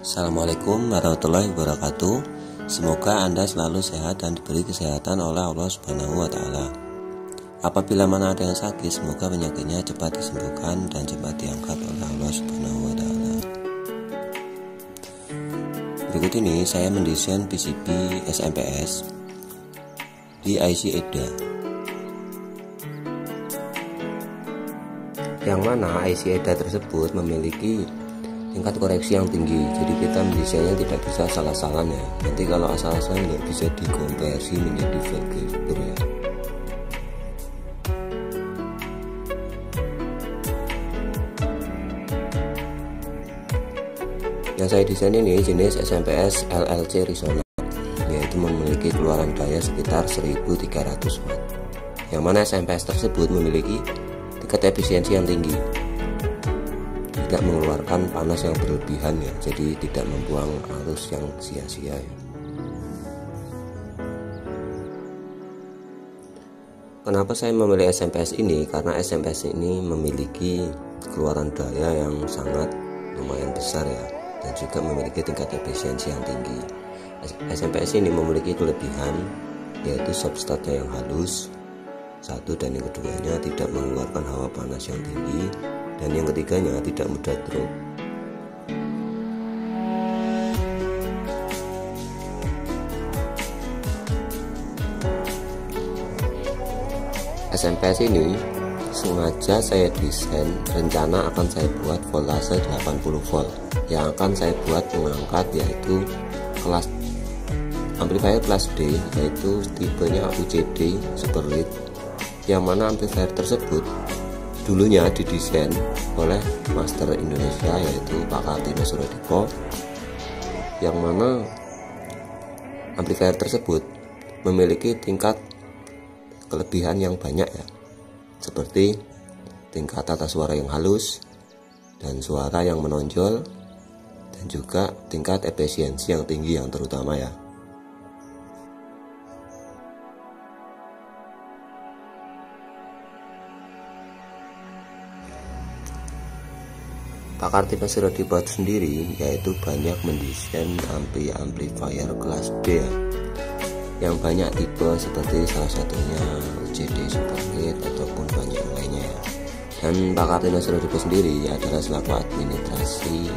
Assalamualaikum warahmatullahi wabarakatuh. Semoga Anda selalu sehat dan diberi kesehatan oleh Allah Subhanahu wa Ta'ala. Apabila mana ada yang sakit, semoga penyakitnya cepat disembuhkan dan cepat diangkat oleh Allah Subhanahu wa Ta'ala. Berikut ini saya mendesain PCB SMPS di IC EDA, yang mana IC EDA tersebut memiliki tingkat koreksi yang tinggi, jadi kita mendesainnya tidak bisa salah-salah ya. Nanti kalau asal-asalan nggak bisa dikonversi menjadi file fiber ya. Yang saya desain ini jenis SMPS LLC Resonant, yaitu memiliki keluaran daya sekitar 1300 watt, yang mana SMPS tersebut memiliki tingkat efisiensi yang tinggi, tidak mengeluarkan panas yang berlebihan ya, jadi tidak membuang arus yang sia-sia ya. Kenapa saya memilih SMPS ini? Karena SMPS ini memiliki keluaran daya yang sangat lumayan besar ya, dan juga memiliki tingkat efisiensi yang tinggi. SMPS ini memiliki kelebihan, yaitu substratnya yang halus satu, dan yang keduanya tidak mengeluarkan hawa panas yang tinggi, dan yang ketiganya tidak mudah drop. SMPS ini sengaja saya desain, rencana akan saya buat voltase 80 volt, yang akan saya buat mengangkat yaitu kelas amplifier kelas D, yaitu tipenya UCD Super Lead, yang mana amplifier tersebut dulunya didesain oleh Master Indonesia, yaitu Pak Kartino Suradipo, yang mana amplifier tersebut memiliki tingkat kelebihan yang banyak ya, seperti tingkat tata suara yang halus dan suara yang menonjol, dan juga tingkat efisiensi yang tinggi yang terutama ya. Pak Kartino Suradipo sendiri yaitu banyak mendesain amplifier kelas D ya, yang banyak tipe, seperti salah satunya UCD Super Lead ataupun banyak lainnya ya. Dan Pak Kartino Suradipo sendiri adalah selaku administrasi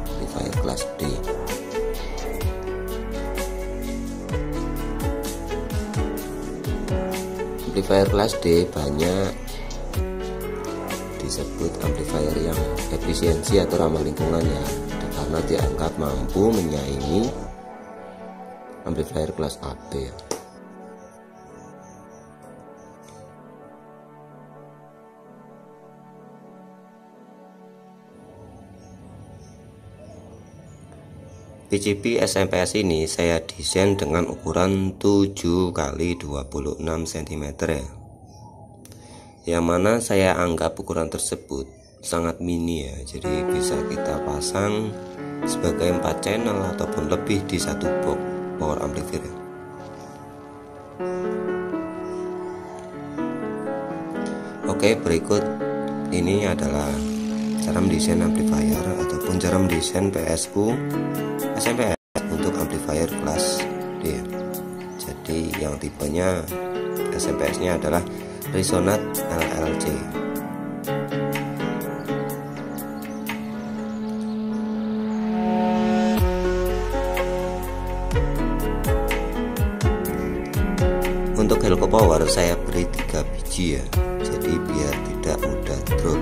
amplifier kelas D. Amplifier kelas D banyak disebut amplifier yang efisiensi atau ramah lingkungan ya, karena dianggap mampu menyaingi amplifier kelas AB ya. PCB SMPS ini saya desain dengan ukuran 7 x 26 cm ya, yang mana saya anggap ukuran tersebut sangat mini ya, jadi bisa kita pasang sebagai 4 channel ataupun lebih di satu box power amplifier. Oke, berikut ini adalah cara mendesain amplifier ataupun cara mendesain PSU SMPS untuk amplifier kelas D. Jadi yang tipenya SMPS nya adalah Resonant LLC. Untuk helco power saya beri 3 biji ya, jadi biar tidak mudah drop,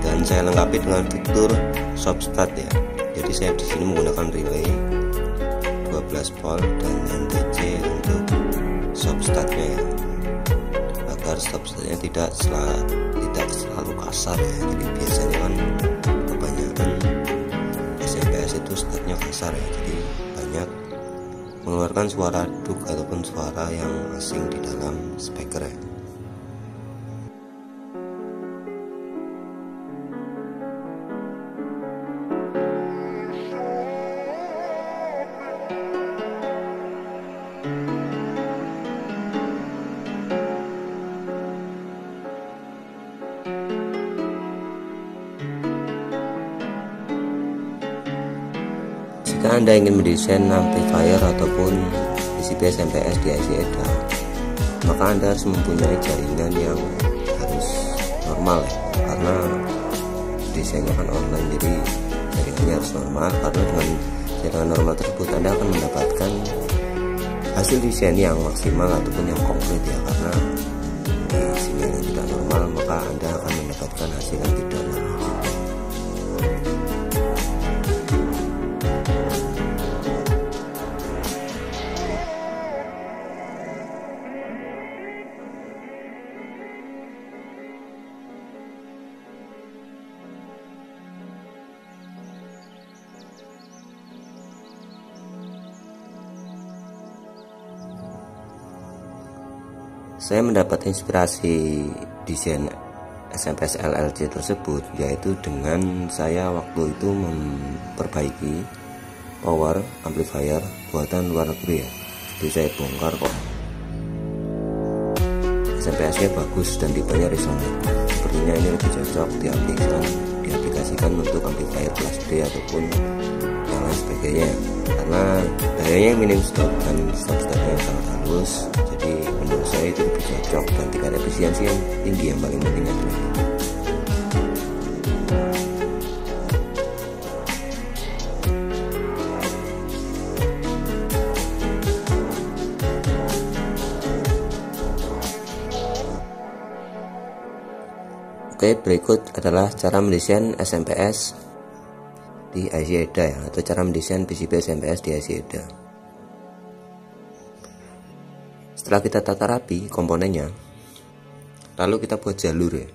dan saya lengkapi dengan fitur substrat ya. Jadi saya di sini menggunakan relay 12 volt dan NTC untuk substratnya ya, agar substratnya tidak selalu kasar ya. Jadi biasanya kan kebanyakan SMPS itu statnya kasar ya, jadi banyak mengeluarkan suara duk ataupun suara yang asing di dalam speaker ya. Jika Anda ingin mendesain amplifier ataupun PCB SMPS di IC EDA, maka Anda harus mempunyai jaringan yang harus normal ya, karena desainnya kan online, jadi jaringannya harus normal. Karena dengan jaringan normal tersebut Anda akan mendapatkan hasil desain yang maksimal ataupun yang konkret ya, karena di sinyal yang tidak normal maka Anda akan mendapatkan hasil yang tidak normal. Saya mendapat inspirasi desain SMPS LLC tersebut yaitu dengan saya waktu itu memperbaiki power amplifier buatan luar negeri ya. Jadi saya bongkar kok SMPS nya bagus dan tipenya resonan. Sepertinya ini lebih cocok diaplikasikan untuk amplifier kelas D ataupun yang lain sebagainya, karena dayanya minim stop dan stop-stopnya sangat halus. Jadi menurut saya itu lebih cocok dan tingkat efisiensi yang tinggi yang paling penting adalah Oke, berikut adalah cara mendesain SMPS di IC EDA ya, atau cara mendesain PCB SMPS di IC EDA. Setelah kita tata rapi komponennya, lalu kita buat jalur ya.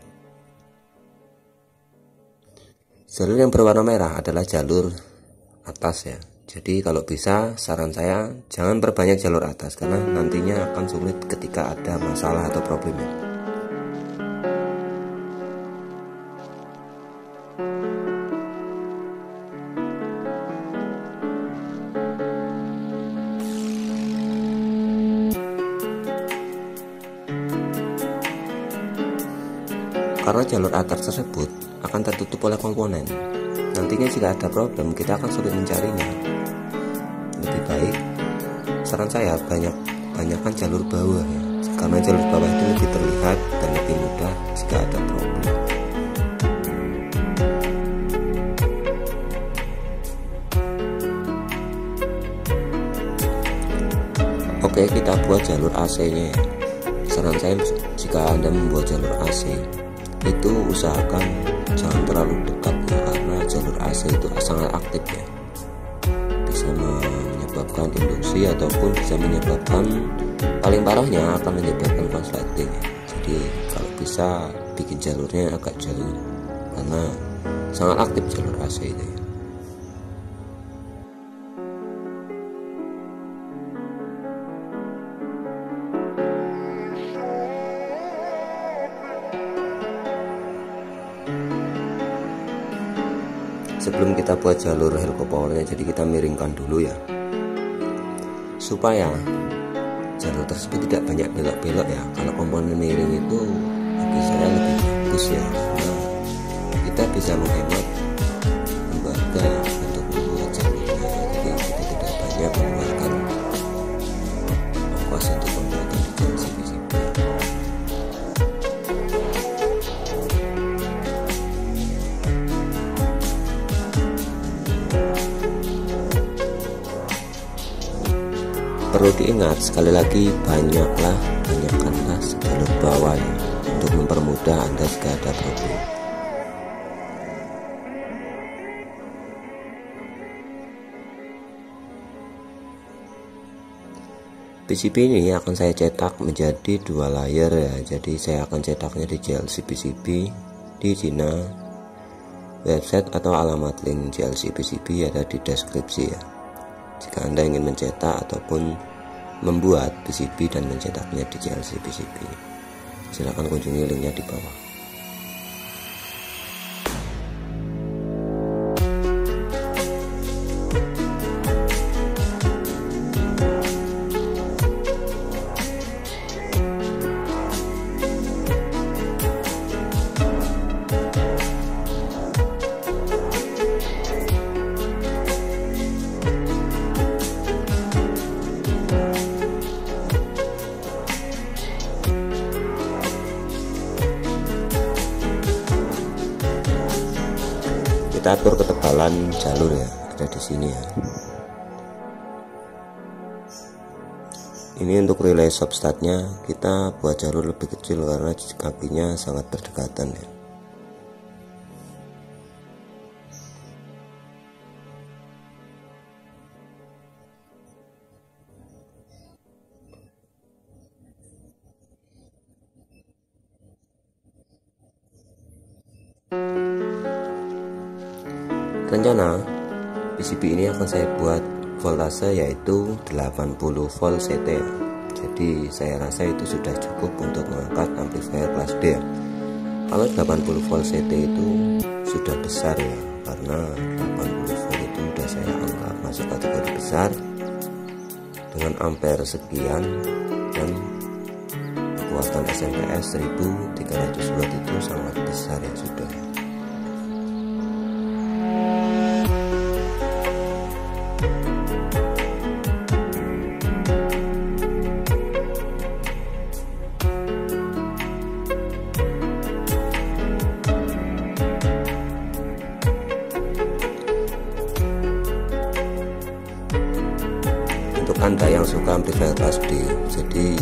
Jalur yang berwarna merah adalah jalur atas ya. Jadi kalau bisa saran saya jangan perbanyak jalur atas, karena nantinya akan sulit ketika ada masalah atau problemnya. Karena jalur atas tersebut akan tertutup oleh komponen. Nantinya jika ada problem, kita akan sulit mencarinya. Lebih baik, saran saya banyakkan jalur bawah ya, karena jalur bawah itu lebih terlihat dan lebih mudah jika ada problem. Oke, kita buat jalur AC-nya ya. Saran saya jika Anda membuat jalur AC, itu usahakan jangan terlalu dekat ya, karena jalur AC itu sangat aktif ya, bisa menyebabkan induksi ataupun bisa menyebabkan, paling parahnya akan menyebabkan konsleting ya. Jadi kalau bisa bikin jalurnya agak jauh, karena sangat aktif jalur AC itu ya. Sebelum kita buat jalur helco powernya, jadi kita miringkan dulu ya, supaya jalur tersebut tidak banyak belok-belok ya. Kalau komponen miring itu bagi saya lebih bagus ya, karena kita bisa menghemat tembaga untuk membuat jalurnya. Jadi kita tidak banyak mengeluarkan ongkos untuk pembuatan di jalur PCB. Perlu diingat sekali lagi, banyakkanlah jalur bawah ya, untuk mempermudah Anda jika ada problem. PCB ini akan saya cetak menjadi 2 layer ya. Jadi saya akan cetaknya di JLC PCB di Cina. Website atau alamat link JLC PCB ada di deskripsi ya. Jika Anda ingin mencetak ataupun membuat PCB dan mencetaknya di JLC PCB, silakan kunjungi linknya di bawah. kita atur ketebalan jalur ya, ada di sini ya. Ini untuk relay stop startnya kita buat jalur lebih kecil karena kakinya sangat berdekatan ya. Rencana PCB ini akan saya buat voltase yaitu 80 volt CT. Jadi saya rasa itu sudah cukup untuk mengangkat amplifier kelas D. Kalau 80 volt CT itu sudah besar ya, karena 80 volt itu sudah saya anggap masuk kategori besar dengan ampere sekian dan kekuatan SMP/S 1300 watt itu sangat besar ya sudah. Untuk Anda yang suka amplifier kelas D, jadi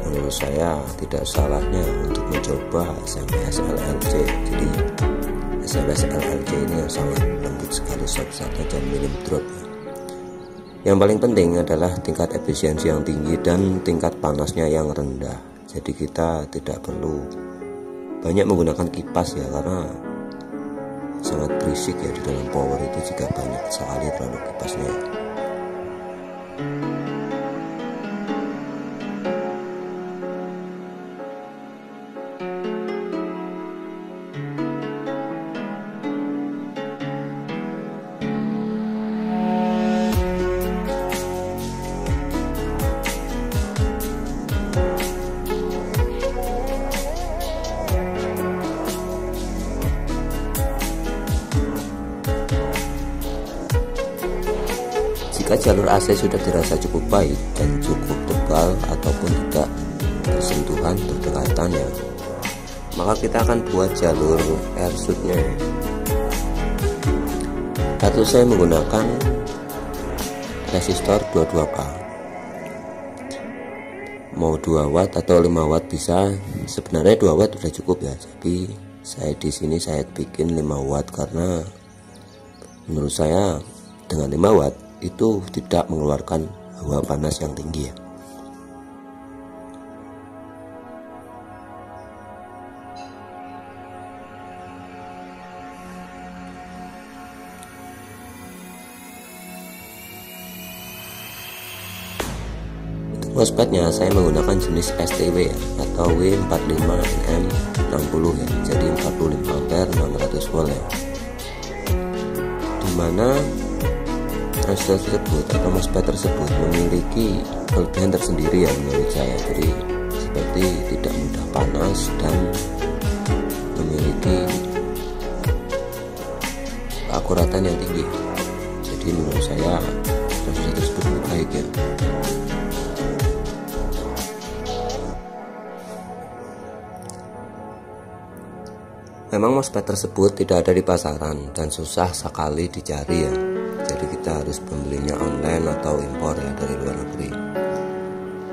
menurut saya tidak salahnya untuk mencoba SMS LLC. Jadi SMS LLC ini yang sangat lembut sekali, soft dan minim drop. Yang paling penting adalah tingkat efisiensi yang tinggi dan tingkat panasnya yang rendah. Jadi kita tidak perlu banyak menggunakan kipas ya, karena sangat berisik ya di dalam power itu jika banyak sekali terlalu kipasnya. Jika jalur AC sudah dirasa cukup baik dan cukup tebal ataupun tidak bersentuhan berdekatan ya, maka kita akan buat jalur air shootnya. Atau saya menggunakan resistor 22K, mau 2 watt atau 5 watt bisa. Sebenarnya 2 watt sudah cukup ya, tapi saya di sini saya bikin 5 watt karena menurut saya dengan 5 watt itu tidak mengeluarkan hawa panas yang tinggi ya. Untuk MOSFET-nya saya menggunakan jenis STW ya, atau W45NM60 ya, jadi 45 ampere 600 volt ya, dimana transistor tersebut atau MOSFET tersebut memiliki kelebihan tersendiri ya menurut saya. Jadi seperti tidak mudah panas dan memiliki keakuratan yang tinggi. Jadi menurut saya transistor tersebut lebih baik ya. Memang MOSFET tersebut tidak ada di pasaran dan susah sekali dicari ya. Jadi kita harus membelinya online atau impor ya dari luar negeri.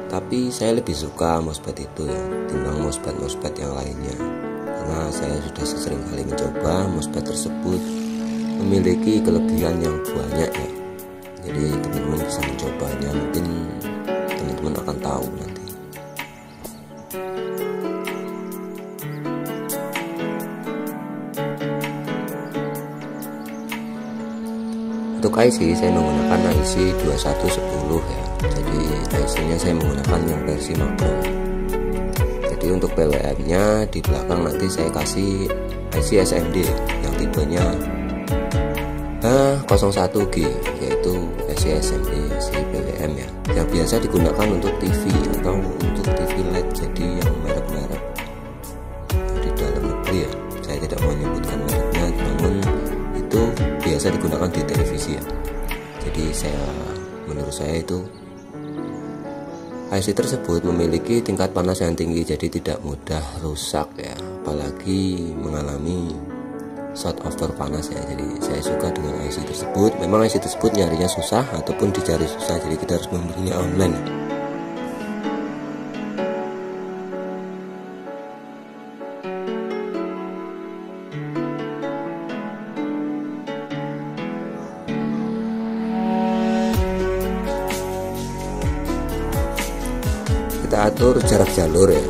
Tapi saya lebih suka MOSFET itu ya timbang MOSFET yang lainnya, karena saya sudah sering kali mencoba MOSFET tersebut memiliki kelebihan yang banyak ya. Jadi teman-teman bisa mencobanya, mungkin teman-teman akan tahu nanti. Untuk IC saya menggunakan IC 2110 ya. Jadi IC nya saya menggunakan yang versi makro. Jadi untuk PWM nya di belakang nanti saya kasih IC SMD yang tipenya H01G, yaitu IC SMD IC PWM ya, yang biasa digunakan untuk TV atau untuk TV LED. Jadi yang merek-merek di dalam negeri ya, saya tidak mau menyebutkan mereknya, namun itu biasa digunakan di televisi ya. Jadi menurut saya itu IC tersebut memiliki tingkat panas yang tinggi, jadi tidak mudah rusak ya, apalagi mengalami short of panas ya. Jadi saya suka dengan IC tersebut. Memang IC tersebut nyarinya susah ataupun dicari susah, jadi kita harus membelinya online. Kita atur jarak jalur ya,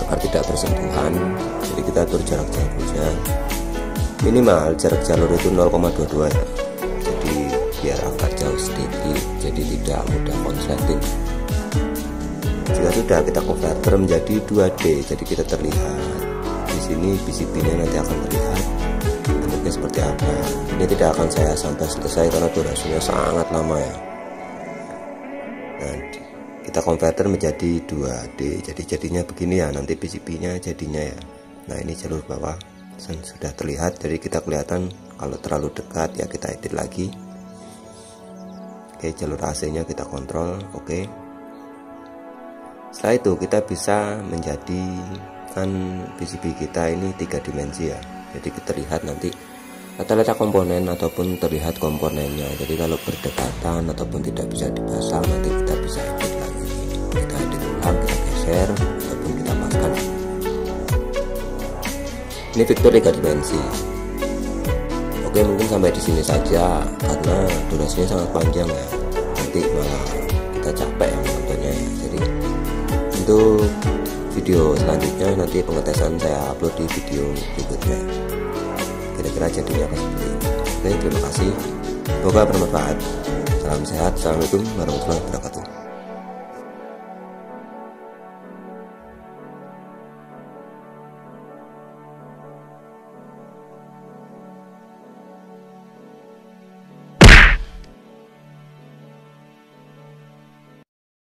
agar tidak bersentuhan. Jadi kita atur jarak jalurnya minimal, jarak jalur itu 0,22 ya, jadi biar agak jauh sedikit, jadi tidak mudah konsleting. Jika sudah, kita converter menjadi 2D, jadi kita terlihat di sini PCB-nya nanti akan terlihat bentuknya seperti apa. Ini tidak akan saya sampai selesai karena durasinya sangat lama ya. Nah, kita converter menjadi 2D, jadi jadinya begini ya, nanti PCB-nya jadinya ya. Nah, ini jalur bawah sudah terlihat, jadi kita kelihatan. Kalau terlalu dekat ya kita edit lagi. Oke, jalur AC-nya kita kontrol. Oke, setelah itu kita bisa menjadikan PCB kita ini 3 dimensi ya, jadi kita lihat nanti kita letak komponen ataupun terlihat komponennya. Jadi kalau berdekatan ataupun tidak bisa dipasang, nanti kita bisa edit lagi, kita edit ulang, kita geser ataupun kita paskan. Ini Victor 3 dimensi. Oke, mungkin sampai di sini saja karena durasinya sangat panjang ya, nanti malah kita capek yang menontonnya ya. Jadi untuk video selanjutnya nanti pengetesan saya upload di video berikutnya, kira-kira jadinya akan seperti ini. Oke, terima kasih, semoga bermanfaat. Salam sehat, assalamualaikum warahmatullahi wabarakatuh.